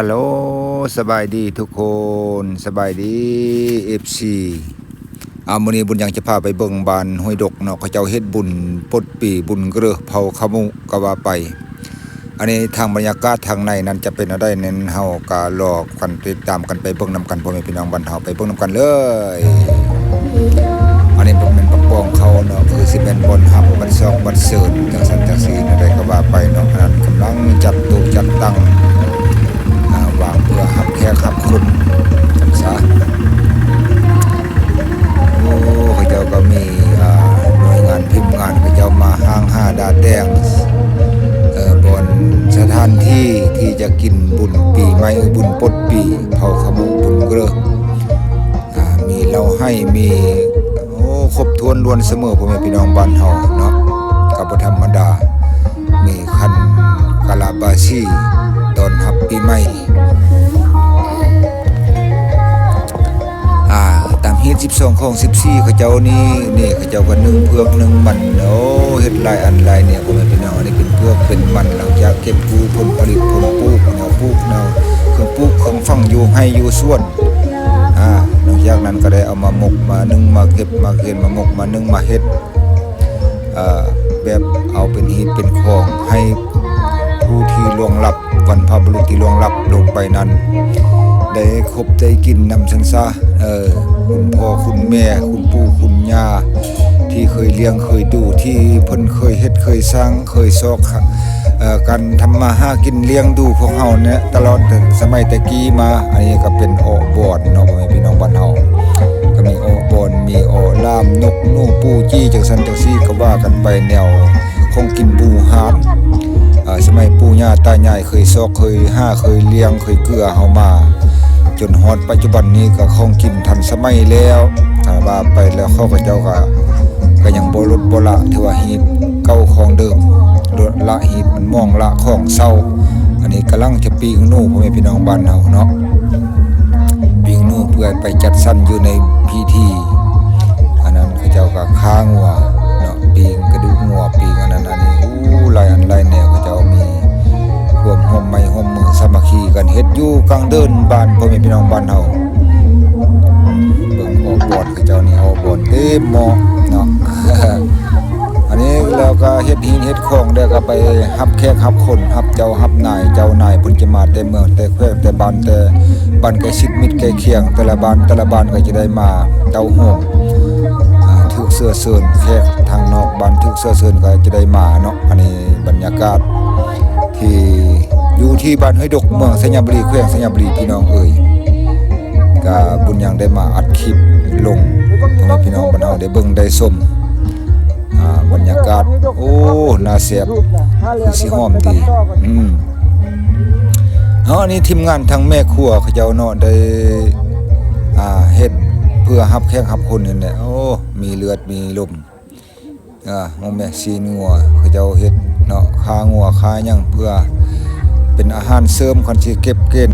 ฮัลโหลสบายดีทุกคนสบายดีFCมื้อนี้บุญยังจะพาไปเบิ่งบ้านห้วยดกเนาะเขาเจ้าเฮ็ดบุญปดปีบุญเกลือเผาขมุก็ว่าไปอันนี้ทางบรรยากาศทางในนั้นจะเป็นอะไรนั้นเฮาก็รอกันติดตามกันไปเบิ่งนํกันพ่อแม่พี่น้องบ้านเฮาไปเบิ่งนํกันเลยอันนี้บ่แม่นปักปองเขาเนาะคือสิเป็นบนฮับบัดซอกบัดเสิร์นจังซั่นจังซี่อะไรก็ว่าไปเนาะอันนั้นกำลังจัดตู้จัดตั้งวางเพื่อหับแขกหับคนจังซะโอ้เขาเจ้าก็มีหน่วยงานพิมพ์งานเขาเจ้ามาห้าง5ดาแดงบนสถานที่ที่จะกินบุญปีใหม่บุญปดปีเผาขมุบุญเกลือมีเราให้มีครบถ้วนล้วนเสมอพ่อแม่พี่น้องบ้านเฮาเนาะก็บ่ธรรมดามีคันกะลาบาซีตอนรับปีใหม่ตามฮีต12ของ14เขาเจ้านี่เขาเจ้าก็นึ่งเพือกนึ่งมันโอ้เฮ็ดหลายอันหลายเนี่ยพ่อแม่พี่น้องนี่เป็นเพือกเป็นมันหลังจากเก็บผลผลิตผลปลูกแนวปลูกแนวเครื่องปลูกของฝังอยู่ให้อยู่สวนหลังจากนั้นก็ได้เอามาหมกมานึ่งมาเก็บมาเก็บมาหมกมานึ่งมาเฮ็ดแบบเอาเป็นฮีตเป็นของให้ผู้ที่ล่วงลับวันพบุรุษที่ล่วงลับลงไปนั้นได้คบได้กินนำซันซะคุณพ่อคุณแม่คุณปู่คุณย่าที่เคยเลี้ยงเคยดูที่เพิ่นเคยเฮ็ดเคยสร้างเคยซอกการทำมาหากินเลี้ยงดูพวกเฮาเนี่ยตลอดสมัยตะกี้มาอันนี้ก็เป็นออบอนเนาะพี่น้องบ้านเฮาก็มีออบอนมีออลามนกนูปูจี้จังซั่นจังซี่ก็ว่ากันไปแนวของกินปูหามสมัยปู่ย่าตายายเคยซอกเคยห้าเคยเลี้ยงเคยเกลือเฮามาจนฮอดปัจจุบันนี้ก็ของกินทันสมัยแล้วว่าไปแล้วเขาก็เจ้าก็ยังบ่ลดบ่ละถือว่าฮีตเก่าของเดิมลดละฮีตมันมองละของเศร้าอันนี้กำลังจะปีงนูพ่อแม่พี่น้องบ้านเฮาเนาะปีงนูเพื่อไปจัดสรรอยู่ในพิธีอันนั้นเขาเจ้าก็ฆ่างัวเนาะปีงกระดูกงัวปีงอันนั้นอันนี้หลายอันหลายแนวเขาเจ้ามีร่วมห่มไม้ห่มมือสามัคคีกันเฮ็ดอยู่กลางเดินบ้านพ่อแม่พี่น้องบ้านเฮาเบิ่งออกบอนเขาเจ้านี่เอาบอนเต็มหม้อเนาะ อันนี้แล้วก็เฮ็ดหินเฮ็ดของแล้วก็ไปรับแขกรับคนรับเจ้ารับนายเจ้านายเพิ่นจะมาแต่เมืองแต่แขวงแต่บ้านแต่บ้านใกล้ชิดมิตรใกล้เคียงแต่ละบ้านก็จะได้มาเต้าโฮมถึกเสื้อเชิญแขกทางนอกบ้านถึกเสื้อเชิญก็จะได้มาเนาะอันนี้บรรยากาศที่อยู่ที่บ้านห้วยดกเมืองสัญญาบุรีแขวงสัญญาบุรีพี่น้องเอ่ยก็บุญยังได้มาอัดคลิปลงให้พี่น้องบ้านเฮาได้เบิ่งได้ชมบรรยากาศโอ้น่าแซ่บคือสิหอมดีนี่ทีมงานทางแม่ครัวเขาเจ้าเนาะได้เฮ็ดเพื่อรับแขกรับคนนี่แหละโอ้มีเลือดมีลมมองแม่ซีนงัวเขาเจ้าเฮ็ดเนาะขางัวขาหยังเพื่อเป็นอาหารเสริมคันสิเก็บเกณฑ์